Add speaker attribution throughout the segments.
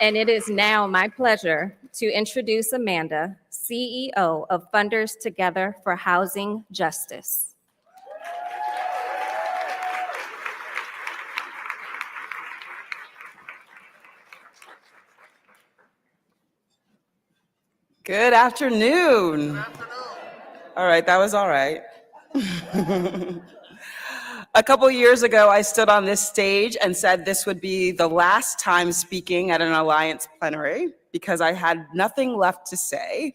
Speaker 1: And it is now my pleasure to introduce Amanda, CEO of Funders Together for Housing Justice.
Speaker 2: Good afternoon. All right, that was all right. A couple years ago, I stood on this stage and said this would be the last time speaking at an Alliance plenary because I had nothing left to say.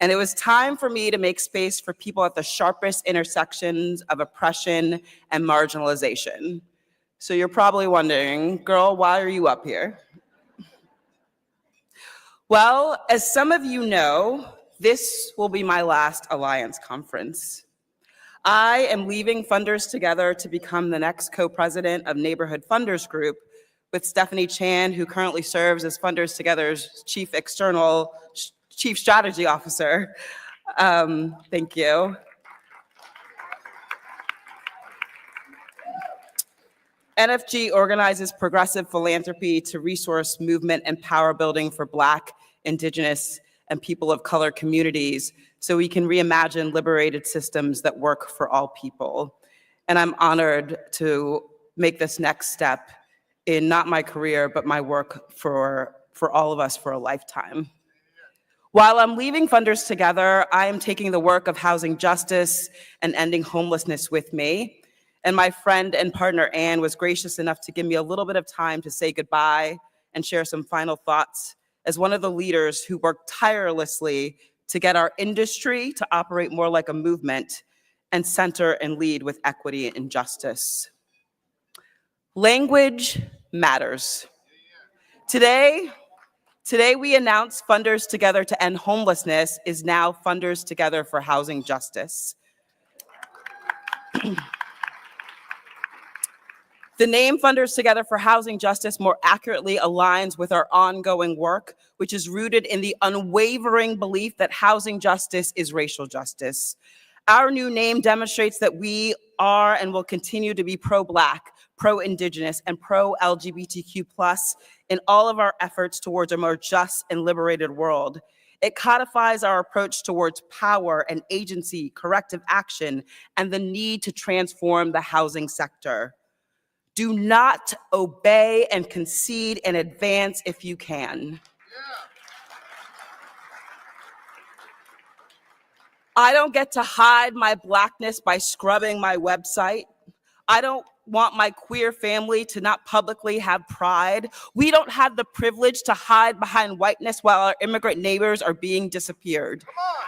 Speaker 2: And it was time for me to make space for people at the sharpest intersections of oppression and marginalization. So you're probably wondering, girl, why are you up here? Well, as some of you know, this will be my last Alliance conference. I am leaving Funders Together to become the next co-president of Neighborhood Funders Group with Stephanie Chan, who currently serves as Funders Together's Chief Strategy Officer. Thank you. NFG organizes progressive philanthropy to resource movement and power building for Black, Indigenous, and people of color communities so we can reimagine liberated systems that work for all people. And I'm honored to make this next step in not my career, but my work for all of us for a lifetime. While I'm leaving Funders Together, I am taking the work of housing justice and ending homelessness with me. And my friend and partner, Anne, was gracious enough to give me a little bit of time to say goodbye and share some final thoughts as one of the leaders who worked tirelessly to get our industry to operate more like a movement and center and lead with equity and justice. Language matters. Today we announce Funders Together to End Homelessness is now Funders Together for Housing Justice. The name Funders Together for Housing Justice more accurately aligns with our ongoing work, which is rooted in the unwavering belief that housing justice is racial justice. Our new name demonstrates that we are and will continue to be pro-Black, pro-Indigenous, and pro-LGBTQ+ in all of our efforts towards a more just and liberated world. It codifies our approach towards power and agency, corrective action, and the need to transform the housing sector. Do not obey and concede in advance if you can. I don't get to hide my Blackness by scrubbing my website. I don't want my queer family to not publicly have pride. We don't have the privilege to hide behind whiteness while our immigrant neighbors are being disappeared. Come on.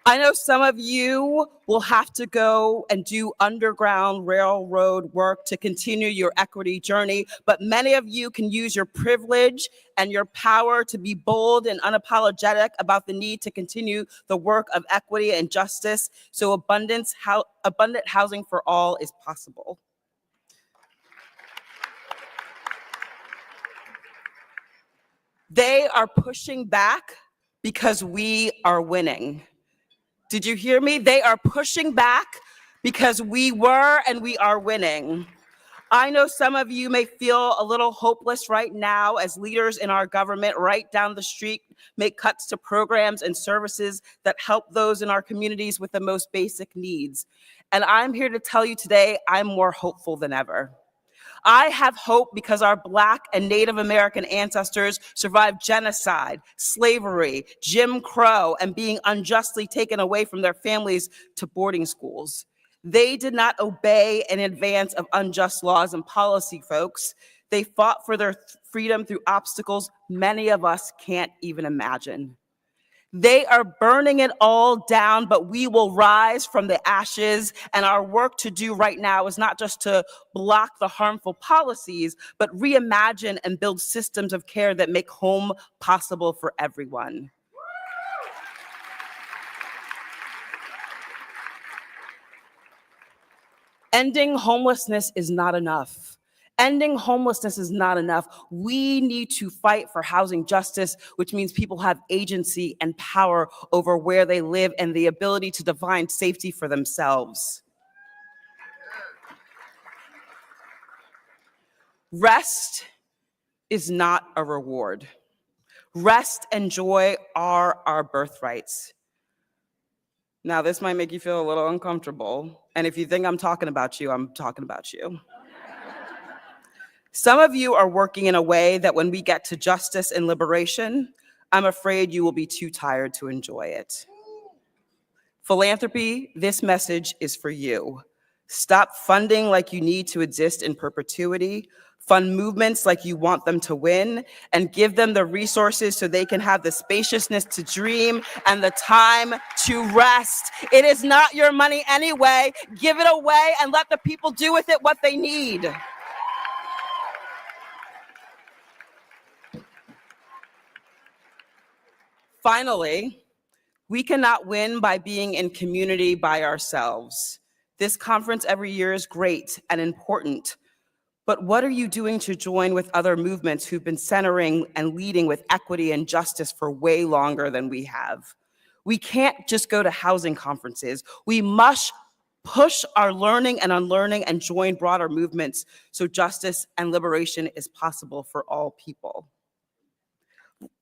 Speaker 2: I know some of you will have to go and do underground railroad work to continue your equity journey, but many of you can use your privilege and your power to be bold and unapologetic about the need to continue the work of equity and justice so abundant housing for all is possible. They are pushing back because we are winning. Did you hear me? They are pushing back because we were and we are winning. I know some of you may feel a little hopeless right now as leaders in our government right down the street make cuts to programs and services that help those in our communities with the most basic needs. And I'm here to tell you today, I'm more hopeful than ever. I have hope because our Black and Native American ancestors survived genocide, slavery, Jim Crow, and being unjustly taken away from their families to boarding schools. They did not obey in advance of unjust laws and policy, folks. They fought for their freedom through obstacles many of us can't even imagine. They are burning it all down, but we will rise from the ashes. And our work to do right now is not just to block the harmful policies, but reimagine and build systems of care that make home possible for everyone. Ending homelessness is not enough. Ending homelessness is not enough. We need to fight for housing justice, which means people have agency and power over where they live and the ability to define safety for themselves. Rest is not a reward. Rest and joy are our birthrights. Now, this might make you feel a little uncomfortable, and if you think I'm talking about you, I'm talking about you. Some of you are working in a way that when we get to justice and liberation, I'm afraid you will be too tired to enjoy it. Philanthropy, this message is for you. Stop funding like you need to exist in perpetuity. Fund movements like you want them to win, and give them the resources so they can have the spaciousness to dream and the time to rest. It is not your money anyway. Give it away and let the people do with it what they need. Finally, we cannot win by being in community by ourselves. This conference every year is great and important, but what are you doing to join with other movements who've been centering and leading with equity and justice for way longer than we have? We can't just go to housing conferences. We must push our learning and unlearning and join broader movements so justice and liberation is possible for all people.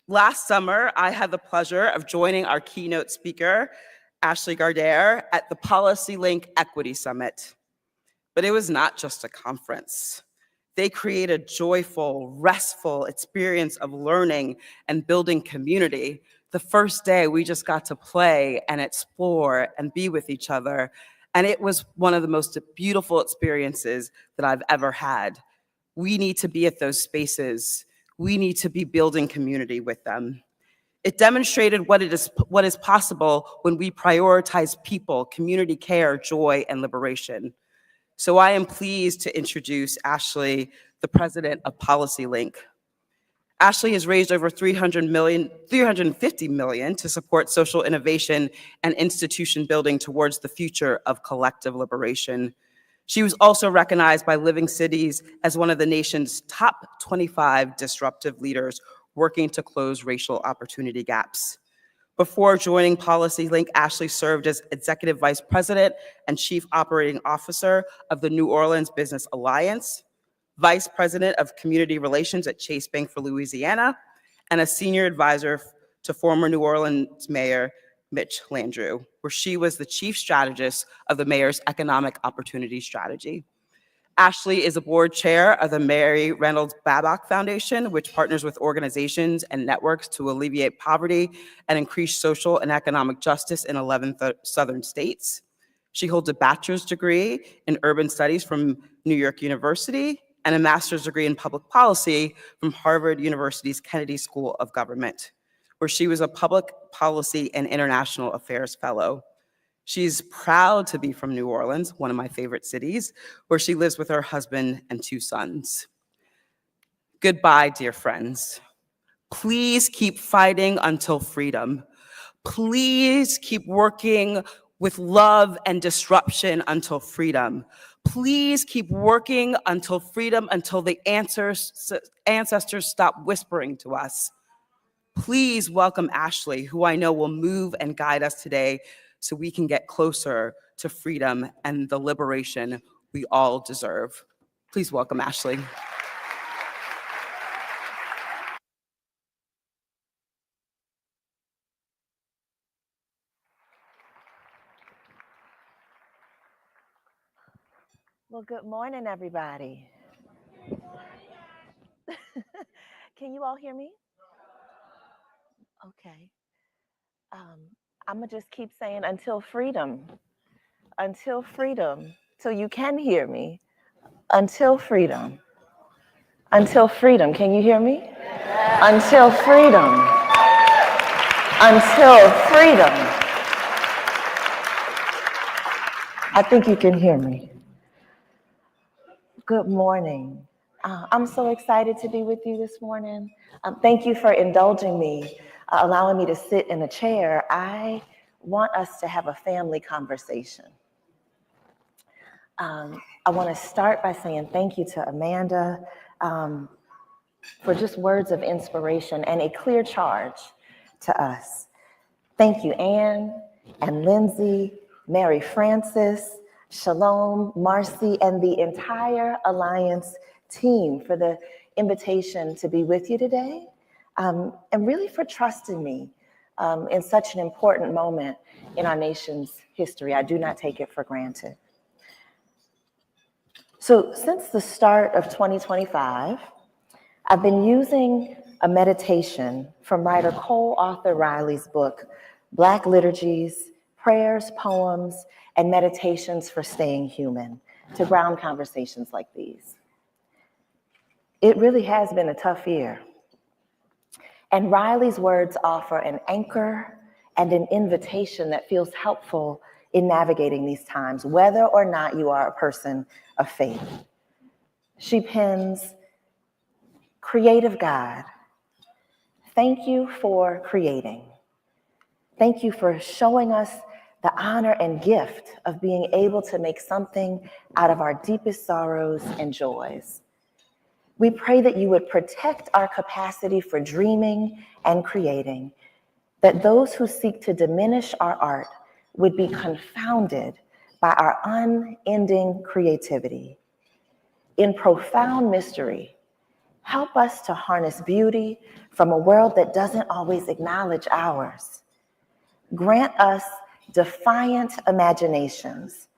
Speaker 2: Last summer, I had the pleasure of joining our keynote speaker, Ashleigh Gardere, at the Policy Link Equity Summit. But it was not just a conference. They create a joyful, restful experience of learning and building community. The first day, we just got to play and explore and be with each other. And it was one of the most beautiful experiences that I've ever had. We need to be at those spaces. We need to be building community with them. It demonstrated what is possible when we prioritize people, community care, joy, and liberation. So I am pleased to introduce Ashleigh, the president of Policy Link. Ashleigh has raised over $350 million to support social innovation and institution building towards the future of collective liberation. She was also recognized by Living Cities as one of the nation's top 25 disruptive leaders working to close racial opportunity gaps. Before joining Policy Link, Ashleigh served as Executive Vice President and Chief Operating Officer of the New Orleans Business Alliance, Vice President of Community Relations at Chase Bank for Louisiana, and a Senior Advisor to former New Orleans Mayor Mitch Landrieu, where she was the Chief Strategist of the Mayor's Economic Opportunity Strategy. Ashleigh is a board chair of the Mary Reynolds Babcock Foundation, which partners with organizations and networks to alleviate poverty and increase social and economic justice in 11 southern states. She holds a bachelor's degree in urban studies from New York University and a master's degree in public policy from Harvard University's Kennedy School of Government, where she was a public policy and international affairs fellow. She's proud to be from New Orleans, one of my favorite cities, where she lives with her husband and 2 sons. Goodbye, dear friends. Please keep fighting until freedom. Please keep working with love and disruption until freedom. Please keep working until freedom, until the ancestors stop whispering to us. Please welcome Ashleigh, who I know will move and guide us today so we can get closer to freedom and the liberation we all deserve. Please welcome Ashleigh.
Speaker 3: Well, good morning, everybody. Can you all hear me? Okay. I'm gonna just keep saying until freedom, till you can hear me, until freedom. Until freedom, can you hear me? Until freedom. Until freedom. I think you can hear me. Good morning. I'm so excited to be with you this morning. Thank you for indulging me, allowing me to sit in a chair. I want us to have a family conversation. I want to start by saying thank you to Amanda for just words of inspiration and a clear charge to us. Thank you, Anne and Lindsay, Mary Francis, Shalom, Marcy, and the entire Alliance team for the invitation to be with you today, and really for trusting me in such an important moment in our nation's history. I do not take it for granted. So since the start of 2025, I've been using a meditation from writer co-author Riley's book, Black Liturgies, Prayers, Poems, and Meditations for Staying Human, to ground conversations like these. It really has been a tough year. And Riley's words offer an anchor and an invitation that feels helpful in navigating these times, whether or not you are a person of faith. She pens, "Creative God, thank you for creating. Thank you for showing us the honor and gift of being able to make something out of our deepest sorrows and joys. We pray that you would protect our capacity for dreaming and creating, that those who seek to diminish our art would be confounded by our unending creativity. In profound mystery, help us to harness beauty from a world that doesn't always acknowledge ours. Grant us defiant imaginations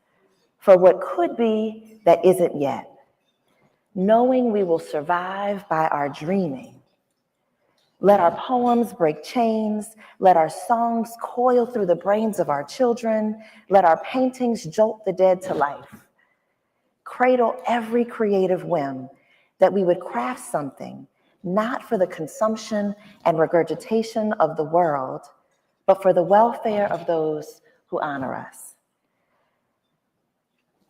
Speaker 3: for what could be that isn't yet, knowing we will survive by our dreaming. Let our poems break chains. Let our songs coil through the brains of our children. Let our paintings jolt the dead to life. Cradle every creative whim, that we would craft something, not for the consumption and regurgitation of the world, but for the welfare of those who honor us."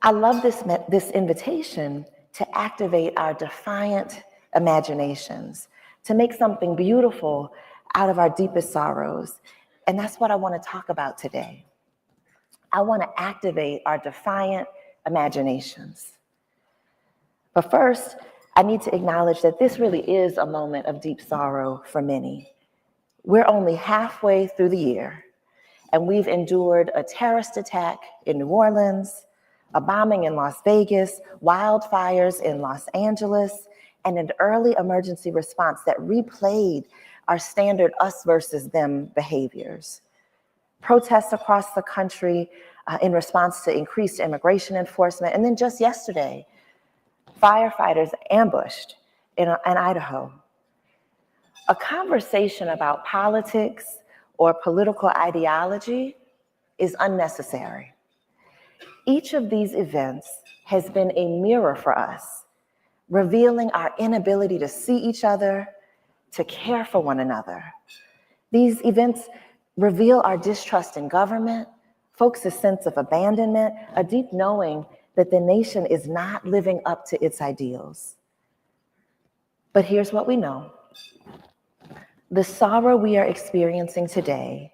Speaker 3: I love this invitation to activate our defiant imaginations, to make something beautiful out of our deepest sorrows. And that's what I want to talk about today. I want to activate our defiant imaginations. But first, I need to acknowledge that this really is a moment of deep sorrow for many. We're only halfway through the year, and we've endured a terrorist attack in New Orleans, a bombing in Las Vegas, wildfires in Los Angeles, and an early emergency response that replayed our standard us versus them behaviors. Protests across the country in response to increased immigration enforcement, and then just yesterday, firefighters ambushed in Idaho. A conversation about politics or political ideology is unnecessary. Each of these events has been a mirror for us, revealing our inability to see each other, to care for one another. These events reveal our distrust in government, folks' sense of abandonment, a deep knowing that the nation is not living up to its ideals. But here's what we know. The sorrow we are experiencing today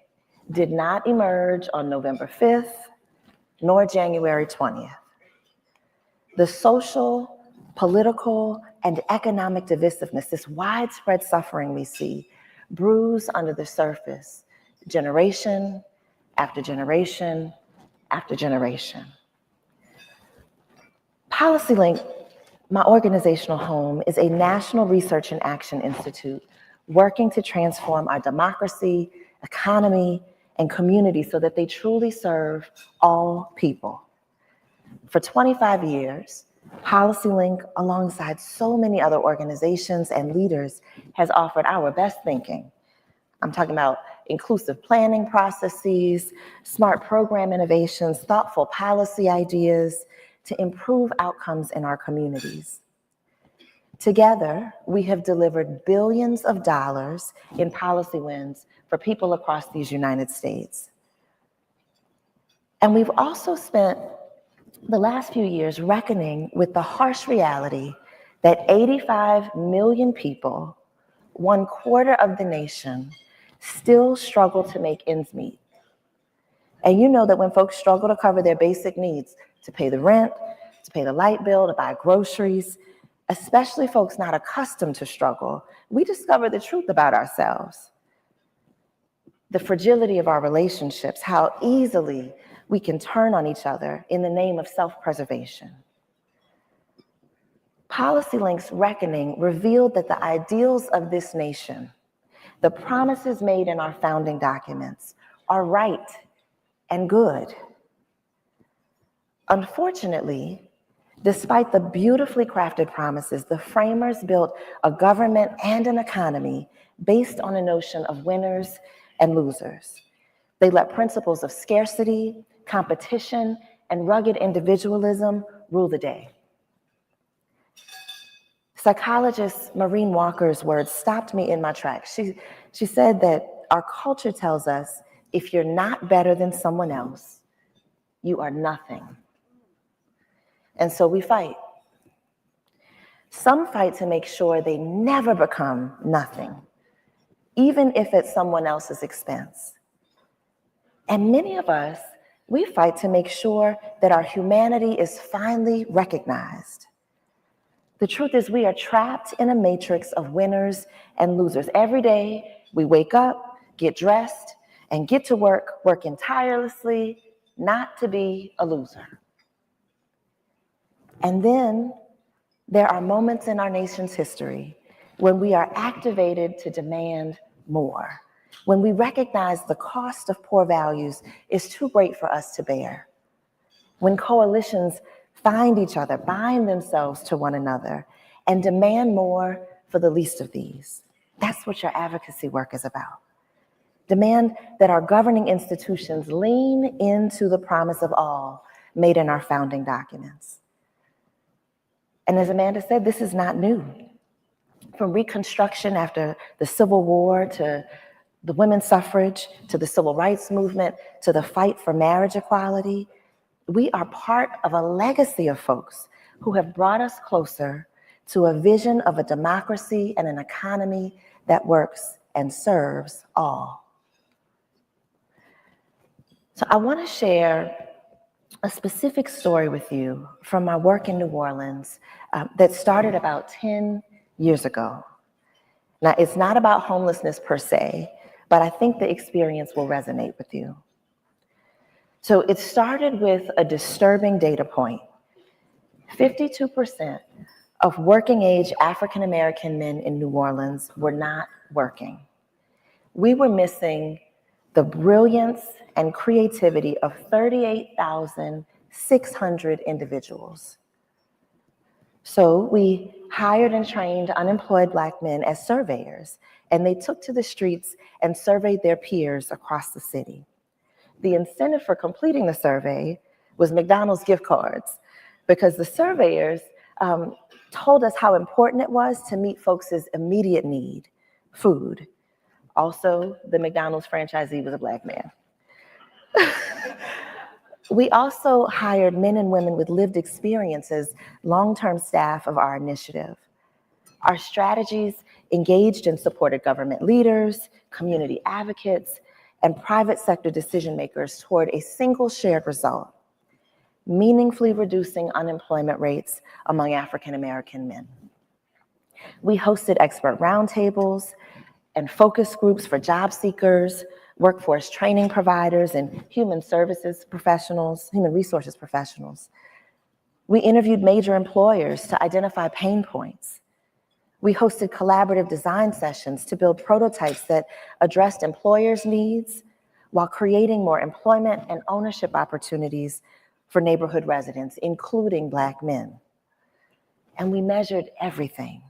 Speaker 3: did not emerge on November 5th, nor January 20th. The social, political, and economic divisiveness, this widespread suffering we see, brews under the surface, generation after generation after generation. PolicyLink, my organizational home, is a national research and action institute working to transform our democracy, economy, and community so that they truly serve all people. For 25 years, PolicyLink, alongside so many other organizations and leaders, has offered our best thinking. I'm talking about inclusive planning processes, smart program innovations, thoughtful policy ideas to improve outcomes in our communities. Together, we have delivered billions of dollars in policy wins for people across these United States. And we've also spent the last few years reckoning with the harsh reality that 85 million people, 1/4 of the nation, still struggle to make ends meet. And you know that when folks struggle to cover their basic needs, to pay the rent, to pay the light bill, to buy groceries, especially folks not accustomed to struggle, we discover the truth about ourselves. The fragility of our relationships, how easily we can turn on each other in the name of self-preservation. PolicyLink's reckoning revealed that the ideals of this nation, the promises made in our founding documents, are right and good. Unfortunately, despite the beautifully crafted promises, the framers built a government and an economy based on a notion of winners and losers. They let principles of scarcity, competition, and rugged individualism rule the day. Psychologist Maureen Walker's words stopped me in my tracks. She said that our culture tells us if you're not better than someone else, you are nothing. And so we fight. Some fight to make sure they never become nothing, even if at someone else's expense. And many of us, we fight to make sure that our humanity is finally recognized. The truth is we are trapped in a matrix of winners and losers. Every day we wake up, get dressed, and get to work, working tirelessly not to be a loser. And then there are moments in our nation's history when we are activated to demand more, when we recognize the cost of poor values is too great for us to bear, when coalitions find each other, bind themselves to one another, and demand more for the least of these. That's what your advocacy work is about. Demand that our governing institutions lean into the promise of all made in our founding documents. And as Amanda said, this is not new. From Reconstruction after the Civil War to the women's suffrage, to the civil rights movement, to the fight for marriage equality, we are part of a legacy of folks who have brought us closer to a vision of a democracy and an economy that works and serves all. So I want to share a specific story with you from my work in New Orleans that started about 10 years ago. Now, it's not about homelessness per se, but I think the experience will resonate with you. So it started with a disturbing data point. 52% of working age African American men in New Orleans were not working. We were missing the brilliance and creativity of 38,600 individuals. So we hired and trained unemployed Black men as surveyors, and they took to the streets and surveyed their peers across the city. The incentive for completing the survey was McDonald's gift cards, because the surveyors told us how important it was to meet folks' immediate need, food. Also, the McDonald's franchisee was a Black man. We also hired men and women with lived experiences, long-term staff of our initiative. Our strategies engaged and supported government leaders, community advocates, and private sector decision makers toward a single shared result: meaningfully reducing unemployment rates among African American men. We hosted expert roundtables and focus groups for job seekers, workforce training providers, and human resources professionals. We interviewed major employers to identify pain points. We hosted collaborative design sessions to build prototypes that addressed employers' needs while creating more employment and ownership opportunities for neighborhood residents, including Black men. And we measured everything.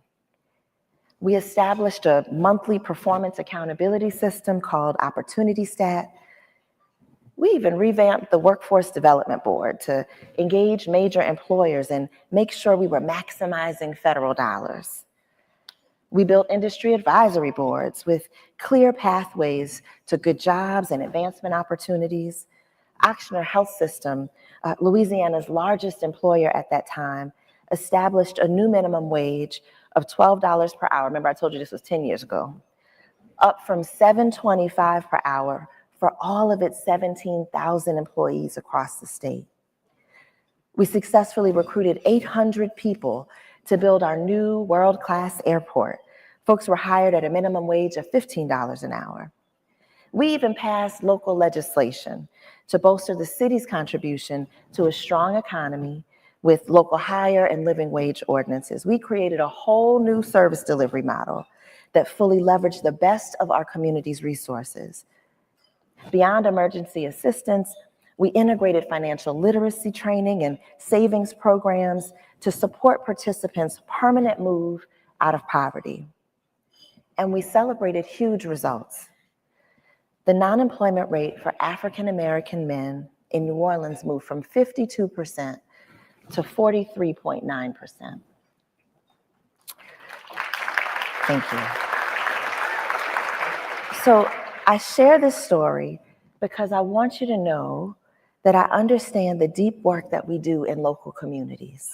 Speaker 3: We established a monthly performance accountability system called Opportunity Stat. We even revamped the Workforce Development Board to engage major employers and make sure we were maximizing federal dollars. We built industry advisory boards with clear pathways to good jobs and advancement opportunities. Ochsner Health System, Louisiana's largest employer at that time, established a new minimum wage of $12 per hour. Remember, I told you this was 10 years ago, up from $7.25 per hour for all of its 17,000 employees across the state. We successfully recruited 800 people to build our new world-class airport. Folks were hired at a minimum wage of $15 an hour. We even passed local legislation to bolster the city's contribution to a strong economy with local hire and living wage ordinances. We created a whole new service delivery model that fully leveraged the best of our community's resources. Beyond emergency assistance, we integrated financial literacy training and savings programs to support participants' permanent move out of poverty. And we celebrated huge results. The non-employment rate for African American men in New Orleans moved from 52% to 43.9%. Thank you. So I share this story because I want you to know that I understand the deep work that we do in local communities.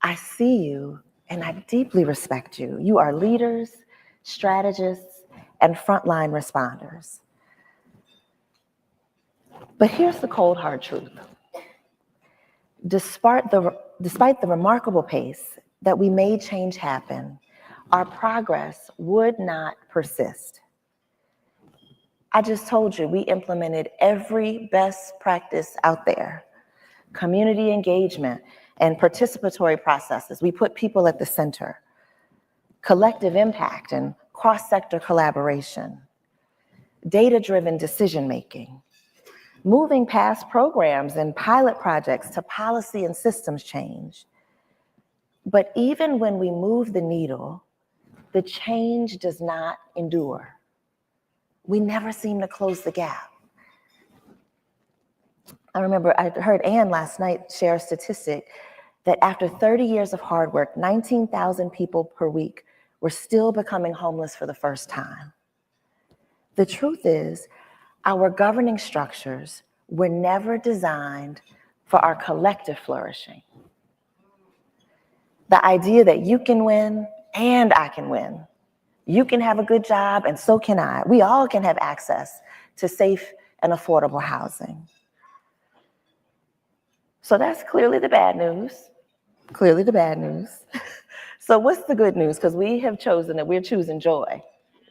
Speaker 3: I see you and I deeply respect you. You are leaders, strategists, and frontline responders. But here's the cold, hard truth. Despite the remarkable pace that we made change happen, our progress would not persist. I just told you we implemented every best practice out there. Community engagement and participatory processes. We put people at the center. Collective impact and cross-sector collaboration. Data-driven decision-making. Moving past programs and pilot projects to policy and systems change. But even when we move the needle, the change does not endure. We never seem to close the gap. I remember I heard Ann last night share a statistic that after 30 years of hard work, 19,000 people per week were still becoming homeless for the first time. The truth is, our governing structures were never designed for our collective flourishing. The idea that you can win and I can win. You can have a good job and so can I. We all can have access to safe and affordable housing. So that's clearly the bad news. Clearly the bad news. So what's the good news? Because we have chosen that we're choosing joy.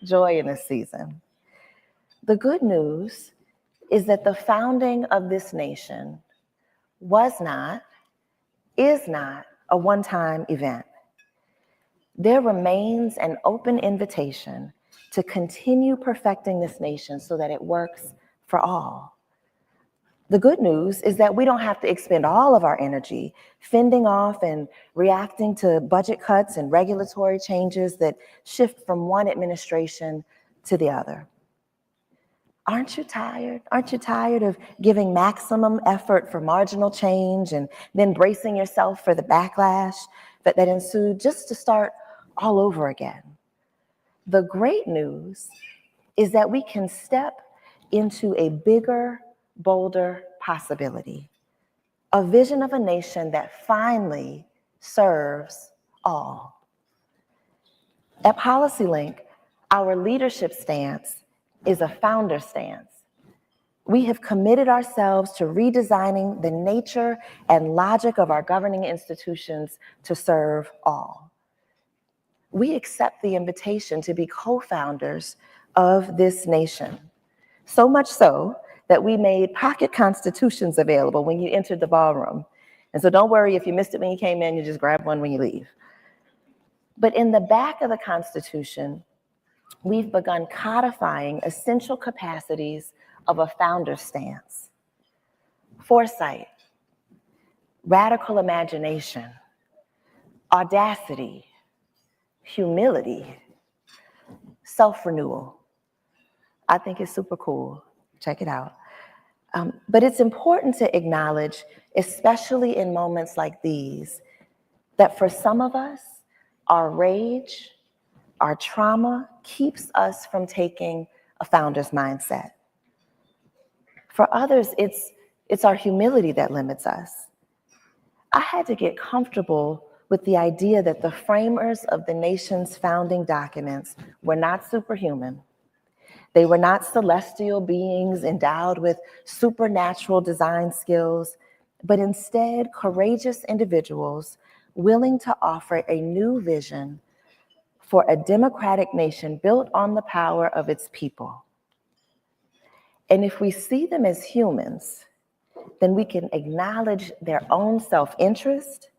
Speaker 3: Joy in this season. The good news is that the founding of this nation is not a one-time event. There remains an open invitation to continue perfecting this nation so that it works for all. The good news is that we don't have to expend all of our energy fending off and reacting to budget cuts and regulatory changes that shift from one administration to the other. Aren't you tired? Aren't you tired of giving maximum effort for marginal change and then bracing yourself for the backlash that ensued just to start all over again? The great news is that we can step into a bigger, bolder possibility, a vision of a nation that finally serves all. At PolicyLink, our leadership stance is a founder stance. We have committed ourselves to redesigning the nature and logic of our governing institutions to serve all. We accept the invitation to be co-founders of this nation. So much so that we made pocket constitutions available when you entered the ballroom. And so don't worry if you missed it when you came in, you just grab one when you leave. But in the back of the Constitution, we've begun codifying essential capacities of a founder stance. Foresight, radical imagination, audacity, humility, self-renewal. I think it's super cool. Check it out. But it's important to acknowledge, especially in moments like these, that for some of us, our rage, our trauma keeps us from taking a founder's mindset. For others, it's our humility that limits us. I had to get comfortable with the idea that the framers of the nation's founding documents were not superhuman. They were not celestial beings endowed with supernatural design skills. but instead courageous individuals willing to offer a new vision for a democratic nation built on the power of its people. And if we see them as humans, then we can acknowledge their own self-interest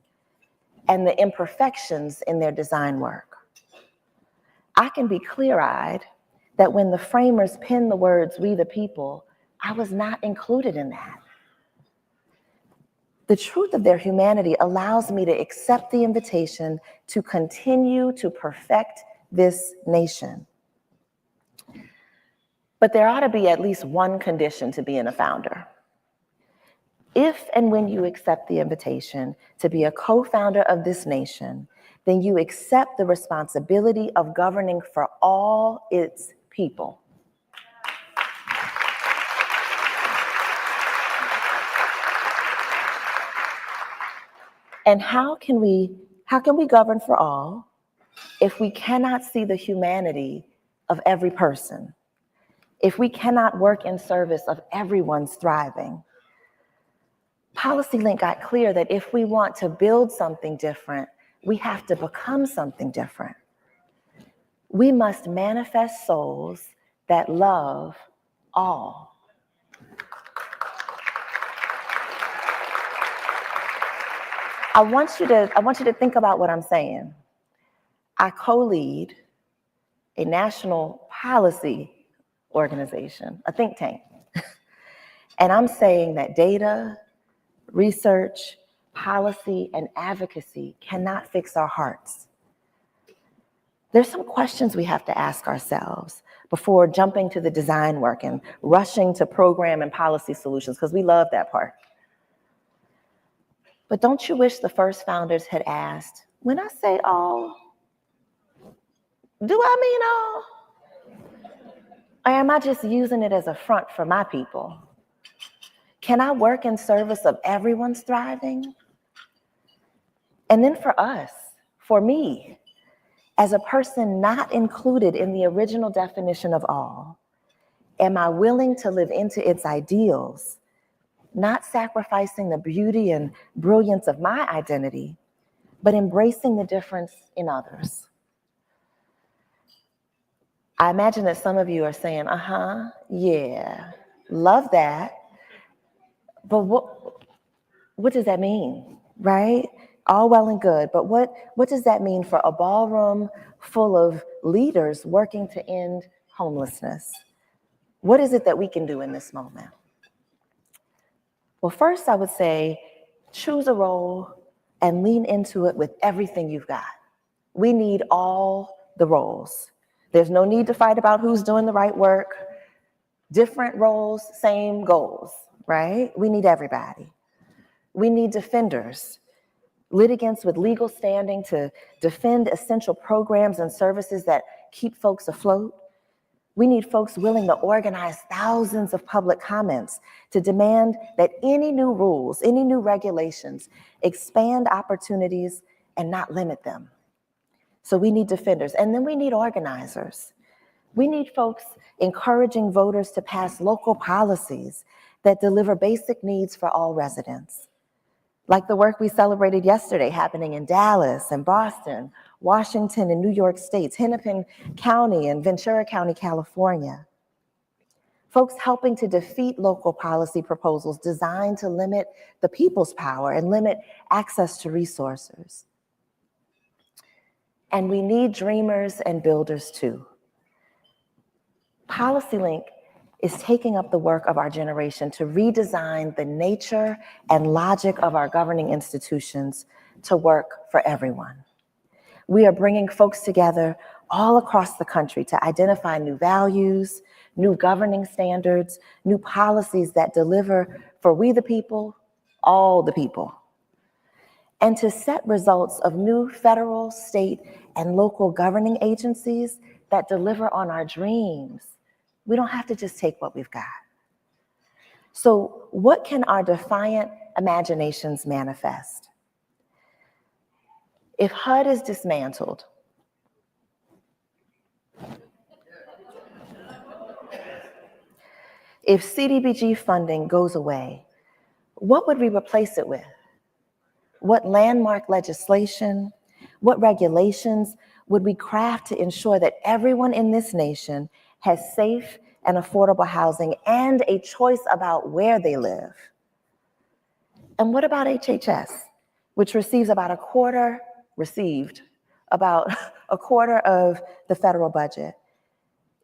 Speaker 3: and the imperfections in their design work. I can be clear-eyed that when the framers penned the words, "We the people," I was not included in that. The truth of their humanity allows me to accept the invitation to continue to perfect this nation. But there ought to be at least one condition to being a founder. If and when you accept the invitation to be a co-founder of this nation, then you accept the responsibility of governing for all its people. And how can we govern for all if we cannot see the humanity of every person? If we cannot work in service of everyone's thriving? PolicyLink got clear that if we want to build something different, we have to become something different. We must manifest souls that love all. I want you to think about what I'm saying. I co-lead a national policy organization, a think tank. And I'm saying that data, research, policy, and advocacy cannot fix our hearts. There's some questions we have to ask ourselves before jumping to the design work and rushing to program and policy solutions, because we love that part. But don't you wish the first founders had asked, when I say all, do I mean all? Or am I just using it as a front for my people? Can I work in service of everyone's thriving? And then for us, for me, as a person not included in the original definition of all, am I willing to live into its ideals, not sacrificing the beauty and brilliance of my identity, but embracing the difference in others? I imagine that some of you are saying, yeah, love that. But what does that mean, right? All well and good, but what does that mean for a ballroom full of leaders working to end homelessness? What is it that we can do in this moment? Well, first I would say, choose a role and lean into it with everything you've got. We need all the roles. There's no need to fight about who's doing the right work. Different roles, same goals, right? We need everybody. We need defenders, litigants with legal standing to defend essential programs and services that keep folks afloat. We need folks willing to organize thousands of public comments to demand that any new rules, any new regulations expand opportunities and not limit them. So we need defenders. And then we need organizers. We need folks encouraging voters to pass local policies that deliver basic needs for all residents, like the work we celebrated yesterday happening in Dallas and Boston, Washington and New York states, Hennepin County and Ventura County, California. Folks helping to defeat local policy proposals designed to limit the people's power and limit access to resources. And we need dreamers and builders too. PolicyLink is taking up the work of our generation to redesign the nature and logic of our governing institutions to work for everyone. We are bringing folks together all across the country to identify new values, new governing standards, new policies that deliver for we the people, all the people, and to set results of new federal, state, and local governing agencies that deliver on our dreams. We don't have to just take what we've got. So what can our defiant imaginations manifest? If HUD is dismantled, if CDBG funding goes away, what would we replace it with? What landmark legislation, what regulations would we craft to ensure that everyone in this nation has safe and affordable housing and a choice about where they live? And what about HHS, which received about a quarter of the federal budget?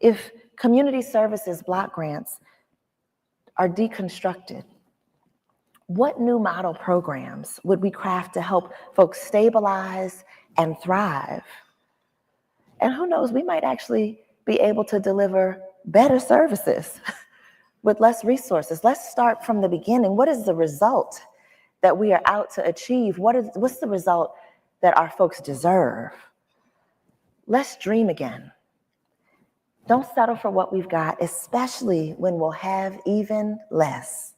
Speaker 3: If community services block grants are deconstructed, what new model programs would we craft to help folks stabilize and thrive? And who knows, we might actually be able to deliver better services with less resources. Let's start from the beginning. What is the result that we are out to achieve? What's the result that our folks deserve? Let's dream again. Don't settle for what we've got, especially when we'll have even less.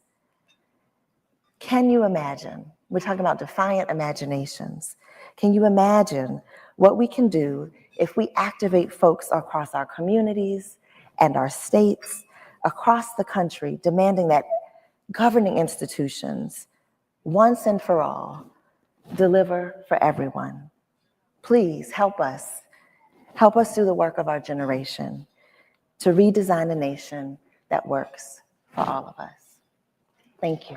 Speaker 3: Can you imagine? We're talking about defiant imaginations. Can you imagine what we can do if we activate folks across our communities and our states, across the country, demanding that governing institutions, once and for all, deliver for everyone? Please help us. Help us do the work of our generation to redesign a nation that works for all of us. Thank you.